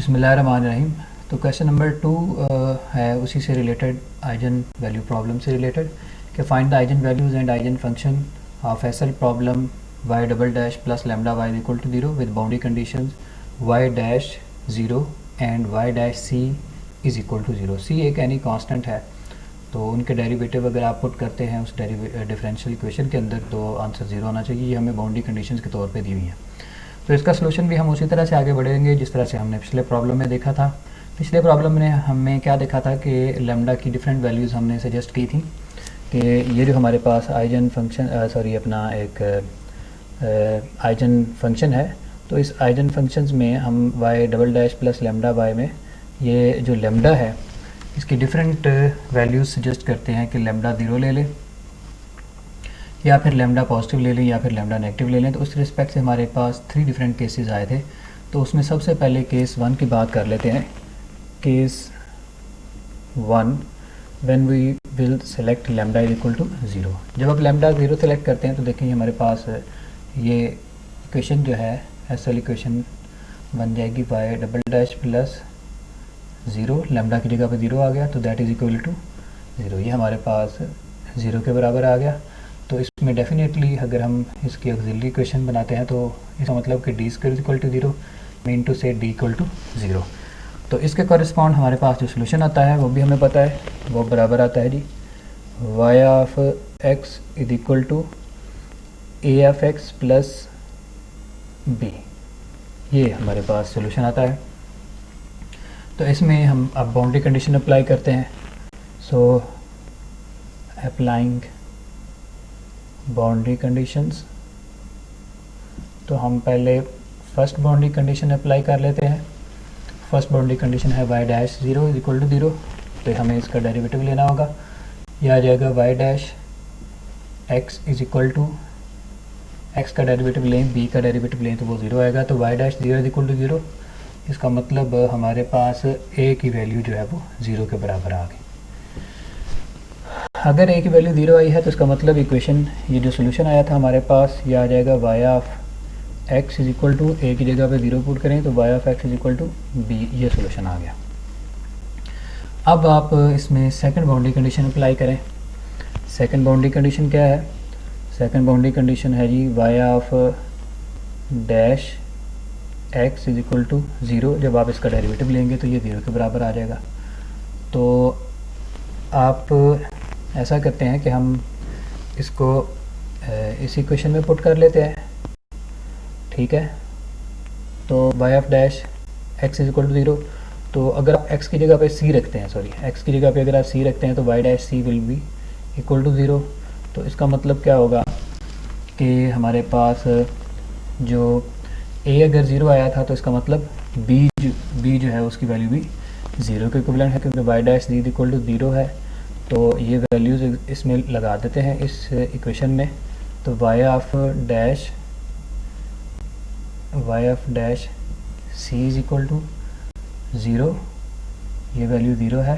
बिस्मिल्लाहिर्रहमानिर्रहीम। तो question number 2 है उसी से रिलेटेड, आइजन वैल्यू प्रॉब्लम से रिलेटेड, कि find the eigenvalues and eigenfunction of एसल problem y double dash plus lambda y equal to 0 with boundary conditions y dash 0 and y dash c is equal to 0। c एक any constant है, तो उनके derivative अगर आप put करते हैं उस डिफरेंशियल इक्वेशन के अंदर तो आंसर 0 आना चाहिए। ये हमें बाउंड्री कंडीशंस के तौर पे दी हुई है। तो इसका सलूशन भी हम उसी तरह से आगे बढ़ेंगे जिस तरह से हमने पिछले प्रॉब्लम में देखा था। पिछले प्रॉब्लम में हमें क्या देखा था कि लैम्डा की डिफरेंट वैल्यूज़ हमने सजेस्ट की थी कि ये जो हमारे पास आइजन फंक्शन अपना एक आइजन फंक्शन है, तो इस आइजन फंक्शंस में हम y double dash plus lambda y में ये जो लैम्डा है इसकी डिफरेंट वैल्यूज़ सजेस्ट करते हैं कि लैम्डा 0 ले लें या फिर लैम्डा पॉजिटिव ले लें या फिर लैम्डा नेगेटिव ले लें। तो उस रिस्पेक्ट से हमारे पास 3 डिफरेंट केसेस आए थे। तो उसमें सबसे पहले केस 1 की बात कर लेते हैं। Case 1 when we will select lambda is equal to 0। जब आप लैम्डा 0 सेलेक्ट करते हैं तो देखेंगे हमारे पास ये इक्वेशन जो है एसल इक्वेशन बन जाएगी y double dash plus 0, lambda की जगह पे 0 आ गया तो दैट इज़ इक्वल टू 0। ये हमारे पास 0 के बराबर आ गया। तो इसमें डेफिनेटली अगर हम इसकी ऑक्सिलरी इक्वेशन बनाते हैं तो इसका मतलब कि D square equal to 0 mean to से डी इक्वल टू 0। तो इसके कॉरेस्पॉन्ड हमारे पास जो सोल्यूशन आता है वो भी हमें पता है, वो बराबर आता है जी y of x is equal to A of X plus B. ये हमारे पास सोल्यूशन आता है। तो इसमें हम अब बाउंड्री कंडीशन अप्लाई करते हैं। सो अप्लाइंग बाउंड्री कंडीशंस, तो हम पहले फर्स्ट बाउंड्री कंडीशन अप्लाई कर लेते हैं। फर्स्ट बाउंड्री कंडीशन है y dash 0 is equal to 0, तो हमें इसका डेरिवेटिव लेना होगा। यह आ जाएगा y dash x is equal to x का डेरिवेटिव लें, b का डेरिवेटिव लें तो वो 0 आएगा। तो y dash 0 is equal to 0, इसका मतलब हमारे पास a की वैल्यू जो है वो 0 के बराबर आ गई। अगर a की वैल्यू 0 आई है तो इसका मतलब इक्वेशन, ये जो सोल्यूशन आया था हमारे पास, ये आ जाएगा y of x is equal to a की जगह पे 0 पुट करें तो y of x is equal to b, ये सोल्यूशन आ गया। अब आप इसमें सेकंड बाउंड्री कंडीशन अप्लाई करें। सेकंड बाउंड्री कंडीशन क्या है? सेकंड बाउंड्री कंडीशन है जी y of dash x is equal to 0। जब आप इसका डेरिवेटिव लेंगे तो ये 0 के बराबर आ जाएगा। तो आप ऐसा करते हैं कि हम इसको इस इक्वेशन में पुट कर लेते हैं, ठीक है। तो y of dash x is equal to 0, तो अगर आप x की जगह पे c रखते हैं, x की जगह पे अगर आप c रखते हैं तो y dash c will be equal to 0। तो इसका मतलब क्या होगा कि हमारे पास जो a अगर 0 आया था तो इसका मतलब b जो है उसकी वैल्यू भी 0 के इक्विवेलेंट है, क्योंकि y dash c equal to 0 है। तो ये वैल्यूज़ इसमें लगा देते हैं इस इक्वेशन में। तो y of dash c is equal to 0, ये वैल्यू 0 है।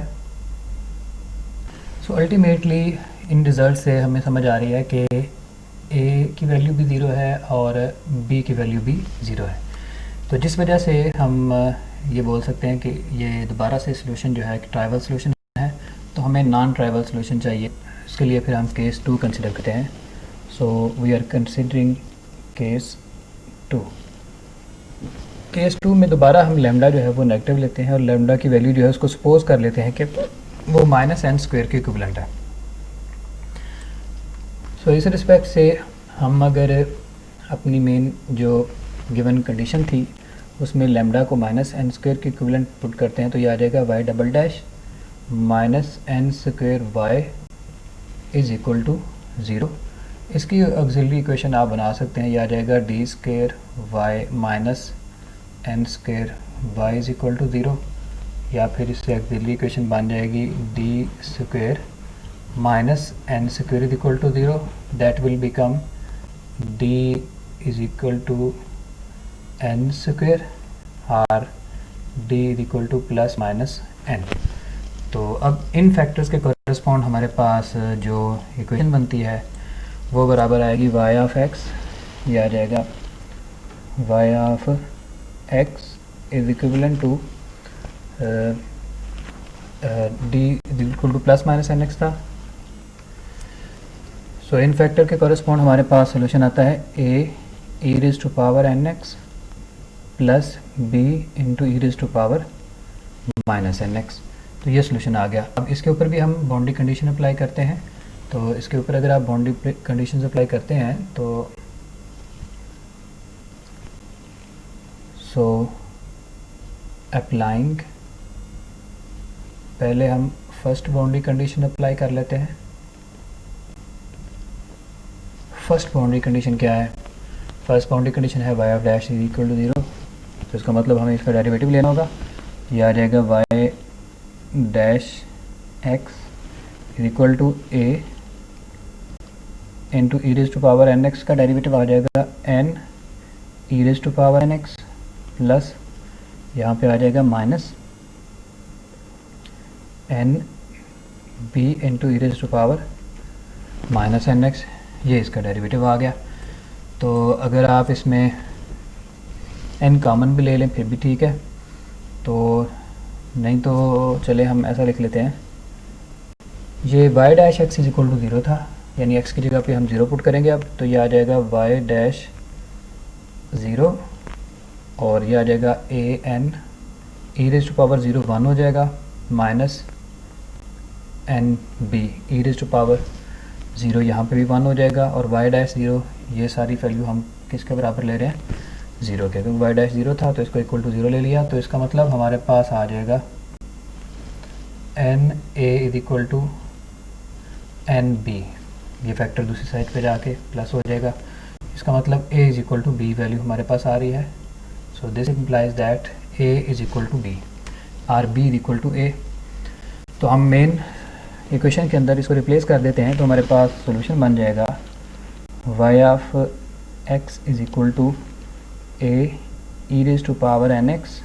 सो अल्टीमेटली इन रिज़ल्ट से हमें समझ आ रही है कि a की वैल्यू भी 0 है और b की वैल्यू भी 0 है। तो जिस वजह से हम ये बोल सकते हैं कि ये दोबारा से सोल्यूशन जो है एक ट्राइवल सोल्यूशन है। तो हमें नॉन ट्राइवल सोल्यूशन चाहिए, इसके लिए फिर हम केस 2 कंसिडर करते हैं। So we are considering case 2। Case 2 में दोबारा हम लैम्डा जो है वो नेगेटिव लेते हैं और लैम्डा की वैल्यू जो है उसको सपोज कर लेते हैं कि वो -n² के इक्विवेलेंट है। सो इस रिस्पेक्ट से हम अगर अपनी मेन जो गिवन कंडीशन थी उसमें लैम्डा को -n² के इक्विवेलेंट पुट करते हैं तो ये आ जाएगा y double dash -n² y is equal to 0। इसकी ऑक्सिलरी इक्वेशन आप बना सकते हैं, ये आ जाएगा d square y minus n² y is equal to 0, या फिर इससे ऑक्सिलरी इक्वेशन बन जाएगी d square minus n² is equal to 0, that will become d is equal to n² और d is equal to plus minus n। तो अब इन factors के correspond हमारे पास जो इक्वेशन बनती है वो बराबर आएगी y ऑफ x, ये आ जाएगा y of x is equivalent to d equal to plus minus n x था। सो इन फैक्टर के कॉरेस्पॉन्ड हमारे पास सोल्यूशन आता है a e raise to power n x plus b into e raise to power minus n x. तो ये solution आ गया। अब इसके ऊपर भी हम बाउंड्री कंडीशन अप्लाई करते हैं। तो इसके ऊपर अगर आप बाउंड्री कंडीशन अप्लाई करते हैं तो अप्लाइंग, पहले हम फर्स्ट बाउंड्री कंडीशन अप्लाई कर लेते हैं। फर्स्ट बाउंड्री कंडीशन क्या है? फर्स्ट बाउंड्री कंडीशन है y of dash is equal to 0। तो इसका मतलब हमें इसका डेरिवेटिव लेना होगा। ये आ जाएगा y dash x is equal to a into e raise to power n x का डेरिवेटिव आ जाएगा n e raise to power n x plus यहाँ पे आ जाएगा minus n b into e raise to power minus n x. ये इसका derivative आ गया। तो अगर आप इसमें n कॉमन भी ले लें फिर भी ठीक है, तो नहीं तो चले हम ऐसा लिख लेते हैं, ये y dash x is equal to 0 था, यानी x की जगह पे हम 0 पुट करेंगे अब। तो ये आ जाएगा y डैश 0 और ये आ जाएगा a n e raise to power 0 1 हो जाएगा minus n b e raise to power 0 यहाँ पे भी 1 हो जाएगा और y डैश 0, ये सारी वैल्यू हम किसके बराबर ले रहे हैं? 0 के, क्योंकि y डैश 0 था तो इसको इक्वल टू 0 ले लिया। तो इसका मतलब हमारे पास आ जाएगा n a is equal to n b, ये फैक्टर दूसरी साइड पे जाके प्लस हो जाएगा। इसका मतलब a is equal to b value हमारे पास आ रही है। So this implies that a is equal to b or b is equal to a। तो हम मेन इक्वेशन के अंदर इसको रिप्लेस कर देते हैं। तो हमारे पास सॉल्यूशन बन जाएगा y of x is equal to a e raise to power n x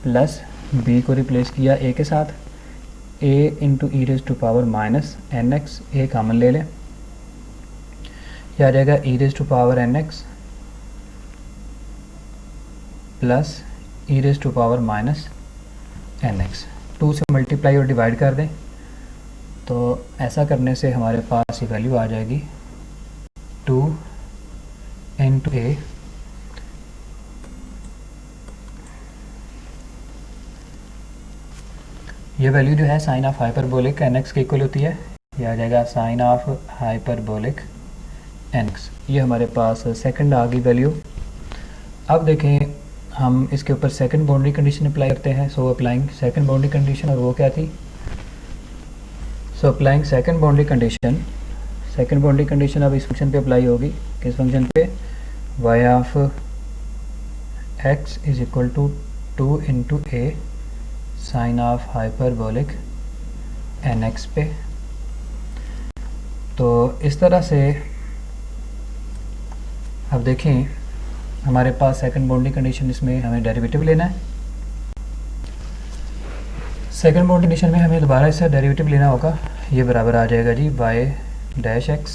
plus b को रिप्लेस किया a के साथ, a into e raise to power minus n x, a common ले लें, यह आ जाएगा e raise to power n x plus e raise to power minus n x. 2 से मल्टीप्लाई और डिवाइड कर दें तो ऐसा करने से हमारे पास ये वैल्यू आ जाएगी 2 इंटू a ये वैल्यू जो है sine of hyperbolic n x के इक्वल होती है। ये आ जाएगा sine of hyperbolic n x. ये हमारे पास सेकंड आ गई वैल्यू। अब देखें हम इसके ऊपर सेकंड बाउंड्री कंडीशन अप्लाई करते हैं। So applying second boundary condition, और वो क्या थी? So applying second boundary condition अब इस फंक्शन पे अप्लाई होगी। किस फंक्शन पे? y of x is equal to 2 into a sine of hyperbolic n x पे। तो इस तरह से अब देखें हमारे पास सेकंड बाउंड्री कंडीशन, इसमें हमें डेरिवेटिव लेना है। सेकंड बाउंड्री कंडीशन में हमें दोबारा इससे डेरिवेटिव लेना होगा। ये बराबर आ जाएगा जी y डैश x,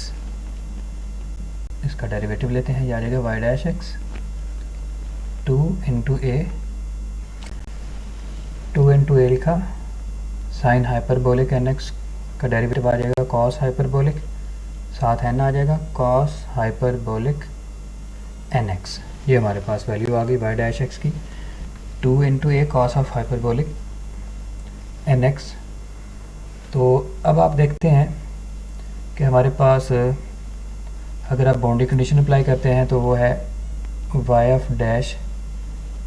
इसका डेरिवेटिव लेते हैं, ये आ जाएगा y dash x 2 into a, 2 into a लिखा, साइन हाइपरबोलिक एन एक्स का डेरिवेटिव आ जाएगा कॉस हाइपरबोलिक, साथ एन आ जाएगा कॉस हाइपरबोलिक एन एक्स। ये हमारे पास वैल्यू आ गई y डैश x की 2 into a cos of hyperbolic n x. तो अब आप देखते हैं कि हमारे पास अगर आप बाउंड्री कंडीशन अप्लाई करते हैं तो वो है y of dash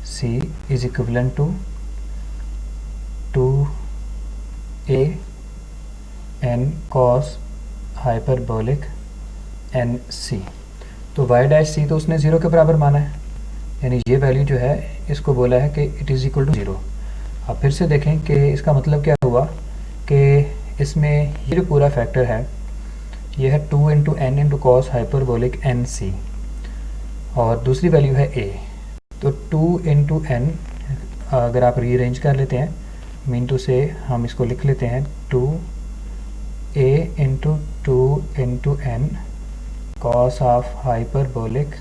c is equivalent to 2a n cos hyperbolic n c. तो y डैश c तो उसने 0 के बराबर माना है, यानी ये वैल्यू जो है इसको बोला है कि इट इज़ इक्वल टू 0। अब फिर से देखें कि इसका मतलब क्या हुआ कि इसमें ये जो पूरा फैक्टर है ये है 2 into n into cos hyperbolic n c, और दूसरी वैल्यू है a। तो 2 इंटू एन अगर आप रीअरेंज कर लेते हैं, मीन टू से हम इसको लिख लेते हैं 2a into 2 into n cos of hyperbolic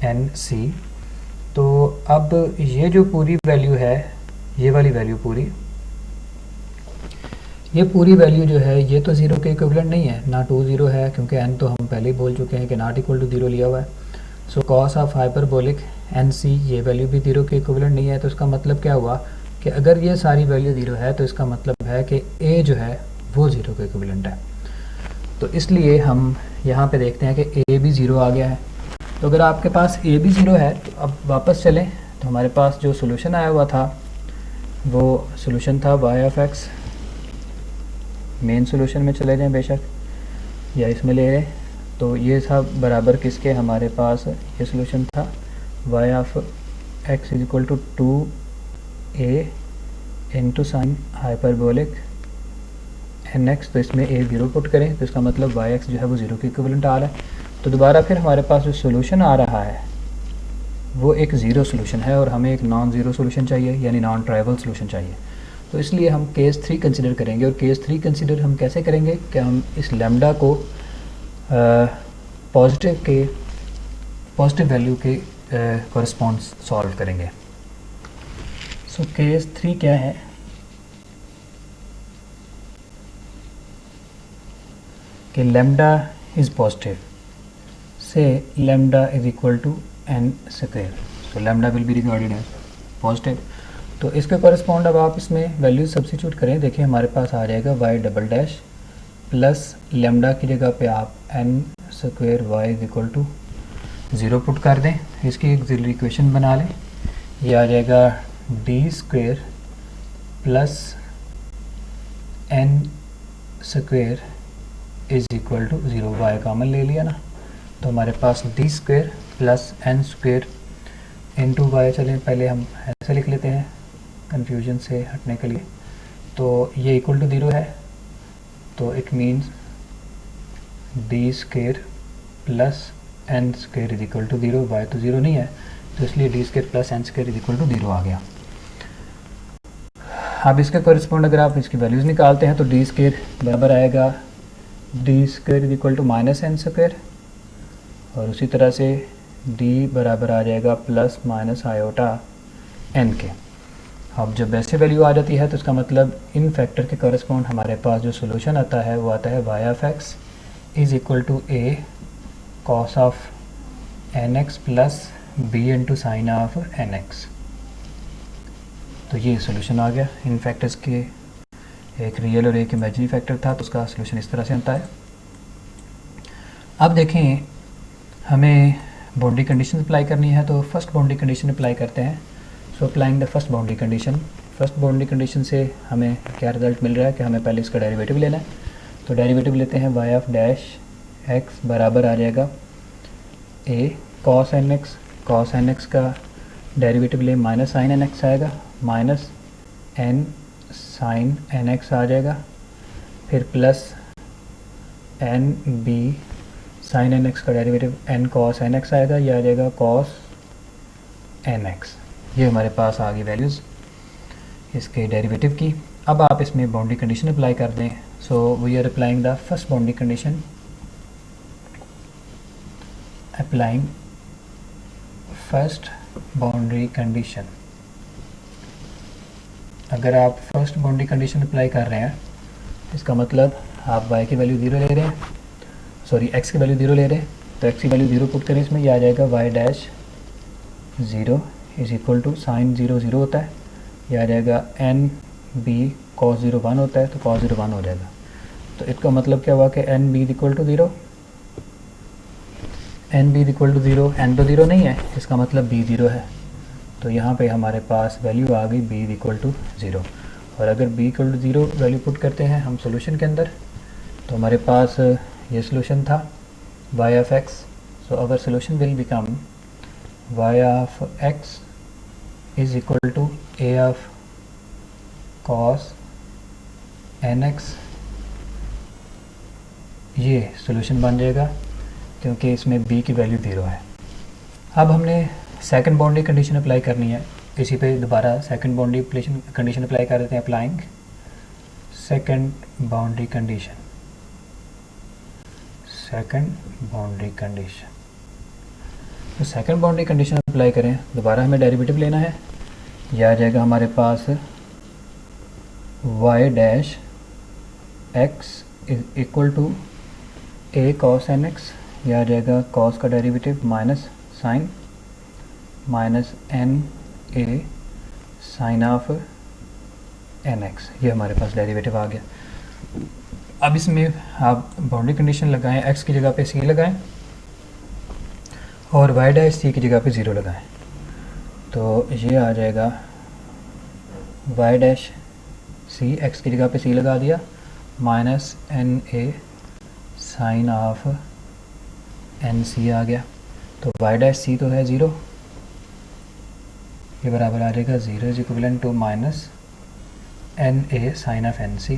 n c. तो अब ये जो पूरी वैल्यू है ये वाली वैल्यू पूरी, ये पूरी वैल्यू जो है ये तो ज़ीरो के इक्विवेलेंट नहीं है, ना 2 ज़ीरो है क्योंकि n तो हम पहले ही बोल चुके हैं कि नॉट इक्वल टू 0 लिया हुआ है। So cos of hyperbolic n c, ये वैल्यू भी 0 के इक्विवेलेंट नहीं है। तो इसका मतलब क्या हुआ कि अगर ये सारी वैल्यू 0 है तो इसका मतलब है कि a जो है वो 0 के इक्विवेलेंट है। तो इसलिए हम यहाँ पे देखते हैं कि a भी 0 आ गया है। तो अगर आपके पास a भी 0 है तो अब वापस चलें तो हमारे पास जो सोल्यूशन आया हुआ था वो सोल्यूशन था y of x। Main solution में चले जाएं बेशक या इसमें ले लें, तो ये था बराबर किसके, हमारे पास ये सोल्यूशन था y of x is equal to 2a into sine hyperbolic nx। तो इसमें a 0 पुट करें तो इसका मतलब yx जो है वो 0 के इक्विवेलेंट आ रहा है। तो दोबारा फिर हमारे पास जो सोल्यूशन आ रहा है वो एक ज़ीरो सोल्यूशन है और हमें एक नॉन ज़ीरो सोल्यूशन चाहिए, यानी नॉन ट्राइवल सोल्यूशन चाहिए। तो इसलिए हम केस 3 कंसिडर करेंगे। और केस 3 कंसिडर हम कैसे करेंगे कि हम इस लैम्डा को पॉजिटिव वैल्यू के कॉरस्पॉन्ड सॉल्व करेंगे। सो केस 3 क्या है कि lambda is positive, say lambda is equal to n square. So lambda will be regarded as positive. तो इसके कॉरस्पॉन्ड अब आप इसमें वैल्यू सब्स्टिट्यूट करें। देखिए हमारे पास आ जाएगा y double dash plus lambda की जगह पे आप n square y is equal to 0 put कर दें, इसकी एक ज़रूरी इक्वेशन बना लें। ये आ जाएगा d square plus n square is equal to 0, y common ले लिया ना, तो हमारे पास d square plus n square into y, चलें पहले हम ऐसे लिख लेते हैं कन्फ्यूजन से हटने के लिए। तो ये इक्वल टू 0 है, तो it means d square plus n square is equal to 0, y तो 0 नहीं है तो इसलिए d square plus n square is equal to 0 आ गया। अब इसके कॉरस्पॉन्ड अगर आप इसकी वैल्यूज़ निकालते हैं तो d स्क्वायर बराबर आएगा d square is equal to minus n square, और उसी तरह से d बराबर आ जाएगा प्लस माइनस आयोटा n के। अब जब ऐसे वैल्यू आ जाती है तो इसका मतलब इन फैक्टर के कॉरस्पॉन्ड हमारे पास जो सोल्यूशन आता है वो आता है y of x is equal to a cos of nx plus b into sine of nx। तो ये सोल्यूशन आ गया। इन फैक्टर्स के एक रियल और एक इमेजिनरी फैक्टर था तो उसका सोल्यूशन इस तरह से आता है। अब देखें हमें बाउंड्री कंडीशन अप्लाई करनी है, तो फर्स्ट बाउंड्री कंडीशन अप्लाई करते हैं। So applying the first boundary condition, first boundary condition से हमें क्या रिजल्ट मिल रहा है कि हमें पहले इसका डेरिवेटिव लेना है। तो डेरिवेटिव लेते हैं y ऑफ डैश x बराबर आ जाएगा a cos nx, cos nx का डेरिवेटिव ले माइनस साइन nx आएगा, माइनस n साइन nx आ जाएगा, फिर plus n b sine nx का डेरिवेटिव n cos nx आएगा, यह आ जाएगा cos nx। ये हमारे पास आ गई वैल्यूज़ इसके डेरिवेटिव की। अब आप इसमें बाउंड्री कंडीशन अप्लाई कर दें। So we are applying the first boundary condition, applying first boundary condition. अगर आप फर्स्ट बाउंड्री कंडीशन अप्लाई कर रहे हैं इसका मतलब आप y की वैल्यू 0 ले रहे हैं, सॉरी x की वैल्यू 0 ले रहे हैं, तो x की वैल्यू 0 पुट करें इसमें, यह आ जाएगा y dash 0 is equal to sine 0 0 होता है, यह आ जाएगा n b cos 0 1 होता है, तो cos 0 1 हो जाएगा। तो इसका मतलब क्या हुआ कि n b is equal to 0, n b is equal to 0, n तो 0 नहीं है इसका मतलब b 0 है। तो यहाँ पे हमारे पास वैल्यू आ गई b इज इक्वल टू 0। और अगर b equal to 0 value put करते हैं हम सोल्यूशन के अंदर तो हमारे पास ये सोल्यूशन था y of x। So our solution will become y of x is equal to a of cos nx। ये सोल्यूशन बन जाएगा क्योंकि इसमें b की वैल्यू 0 है। अब हमने सेकंड बाउंड्री कंडीशन अप्लाई करनी है, इसी पे दोबारा सेकंड बाउंड्री कंडीशन अप्लाई कर देते हैं। Applying second boundary condition, second boundary condition. तो सेकंड बाउंड्री कंडीशन अप्लाई करें, दोबारा हमें डेरिवेटिव लेना है। यह आ जाएगा हमारे पास y dash x is equal to a cos nx, यह आ जाएगा cos का derivative minus sine minus n a sine of nx, ये हमारे पास डेरिवेटिव आ गया। अब इसमें आप बाउंड्री कंडीशन लगाएं, x की जगह पे c लगाएं और y डैश c की जगह पे 0 लगाएं, तो ये आ जाएगा y डैश c, x की जगह पे c लगा दिया, minus n a sine of n c आ गया। तो y डैश c तो है 0, ये बराबर आ जाएगा 0 is equivalent to minus n a sine of n c.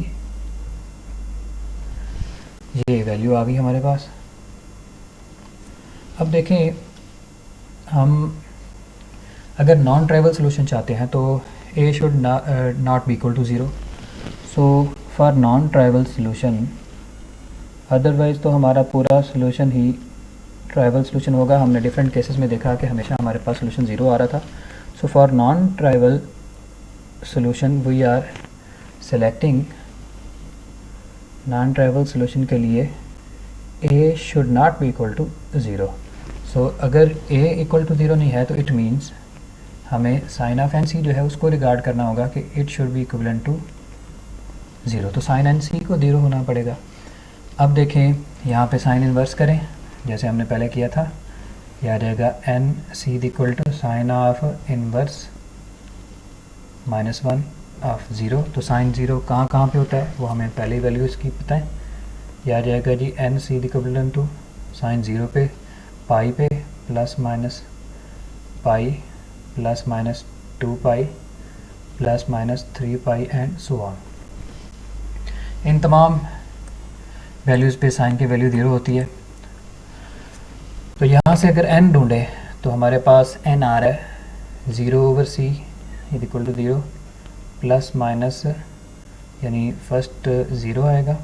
ये वैल्यू आ गई हमारे पास। अब देखें, हम अगर नॉन ट्राइवल सोल्यूशन चाहते हैं तो a should not be equal to 0। So for non trivial solution, otherwise तो हमारा पूरा सोल्यूशन ही ट्राइवल सोल्यूशन होगा। हमने डिफरेंट केसेस में देखा कि हमेशा हमारे पास सोल्यूशन 0 आ रहा था। So for non trivial solution we are selecting, non trivial solution के लिए a should not be equal to 0। So अगर a इक्वल टू 0 नहीं है तो इट मीन्स हमें साइन ऑफ एन सी जो है उसको रिगार्ड करना होगा कि it should be equivalent to 0, तो साइन एन सी को 0 होना पड़ेगा। अब देखें, यहाँ पे साइन इन्वर्स करें जैसे हमने पहले किया था, यह आ जाएगा n c equal to sine of inverse minus 1 of 0। तो साइन 0 कहाँ कहाँ पे होता है वो हमें पहले ही वैल्यू इसकी पता है। यह आ जाएगा जी n c equal to sine 0 पे पाई पे plus minus pi plus minus 2 pi plus minus 3 pi and so on. इन तमाम वैल्यूज़ पे साइन की वैल्यू 0 होती है। तो यहाँ से अगर n ढूंढे तो हमारे पास n आ रहा है 0 over c equal to 0 plus minus, यानी फर्स्ट 0 आएगा,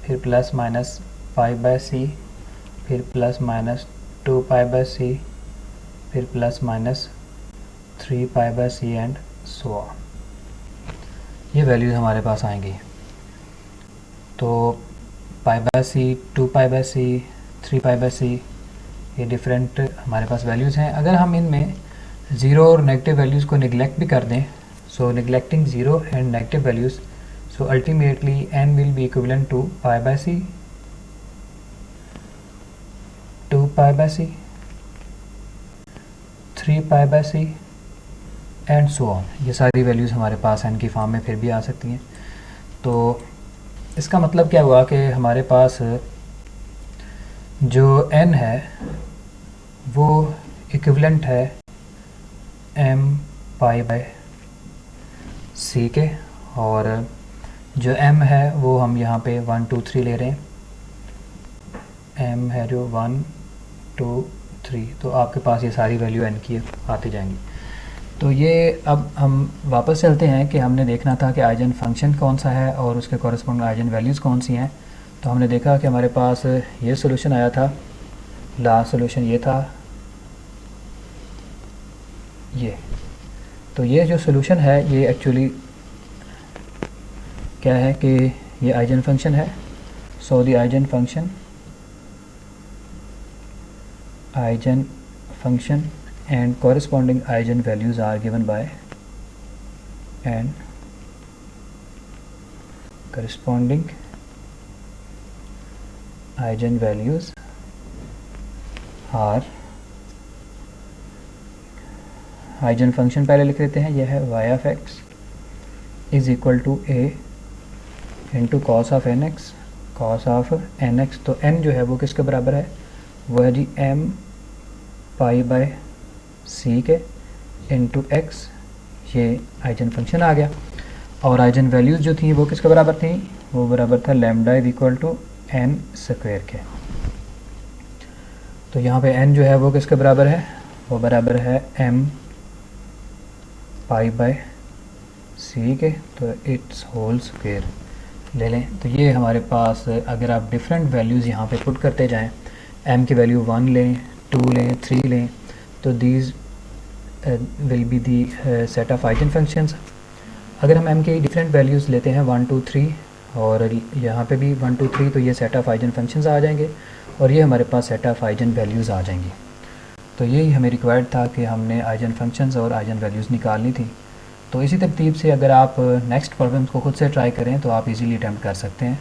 फिर plus minus pi by c, फिर plus minus 2 pi by c, फिर plus minus 3 pi by c and so on. ये वैल्यूज़ हमारे पास आएंगी। तो pi by c, 2 pi by c, 3 pi by c, ये डिफरेंट हमारे पास वैल्यूज़ हैं। अगर हम इनमें ज़ीरो और नेगेटिव वैल्यूज़ को निगलेक्ट भी कर दें, so neglecting zero and negative values, so ultimately n will be equivalent to pi by c, 2 pi by c, 3 pi by c and so on. ये सारी वैल्यूज़ हमारे पास n की form में फिर भी आ सकती हैं। तो इसका मतलब क्या हुआ कि हमारे पास जो n है वो इक्विवेलेंट है m पाई बाय c के, और जो m है वो हम यहाँ पे 1 2 3 ले रहे हैं। m है जो 1 2 3, तो आपके पास ये सारी वैल्यू n की आती जाएंगी। तो ये अब हम वापस चलते हैं कि हमने देखना था कि आइजन फंक्शन कौन सा है और उसके कॉरस्पॉन्डिंग आइजन वैल्यूज़ कौन सी हैं। तो हमने देखा कि हमारे पास ये सॉल्यूशन आया था, लास्ट सॉल्यूशन ये था, ये। तो ये जो सॉल्यूशन है ये एक्चुअली क्या है कि ये आइजन फंक्शन है। So the eigen function and corresponding eigen values are given by and corresponding eigen values are, eigen function पहले लिख लेते हैं, यह है y of x is equal to a into cos of nx, cos of nx। तो n जो है वो किसके बराबर है, वो है जी m पाई बाय c के इंटू x, ये आइजन फंक्शन आ गया। और आइजन वैल्यूज़ जो थी वो किसके बराबर थी, वो बराबर था lambda is equal to n square के। तो यहाँ पे n जो है वो किसके बराबर है, वो बराबर है m पाई बाय c के, तो इट्स होल स्क्वायर ले लें। तो ये हमारे पास अगर आप डिफरेंट वैल्यूज़ यहाँ पे पुट करते जाएं, m की वैल्यू 1 लें, 2 लें, 3 लें, तो these will be the set of eigen functions. अगर हम m के डिफरेंट वैल्यूज़ लेते हैं 1 2 3 और यहाँ पे भी 1 2 3, तो ये सेट ऑफ आइजन फंक्शंस आ जाएंगे और ये हमारे पास सेट ऑफ आइजन वैल्यूज़ आ जाएंगी। तो यही हमें रिक्वायर्ड था कि हमने आइजन फंक्शंस और आइजन वैल्यूज़ निकालनी थी। तो इसी तरतीब से अगर आप नेक्स्ट प्रॉब्लम्स को खुद से ट्राई करें तो आप इजीली अटैम्प्ट कर सकते हैं।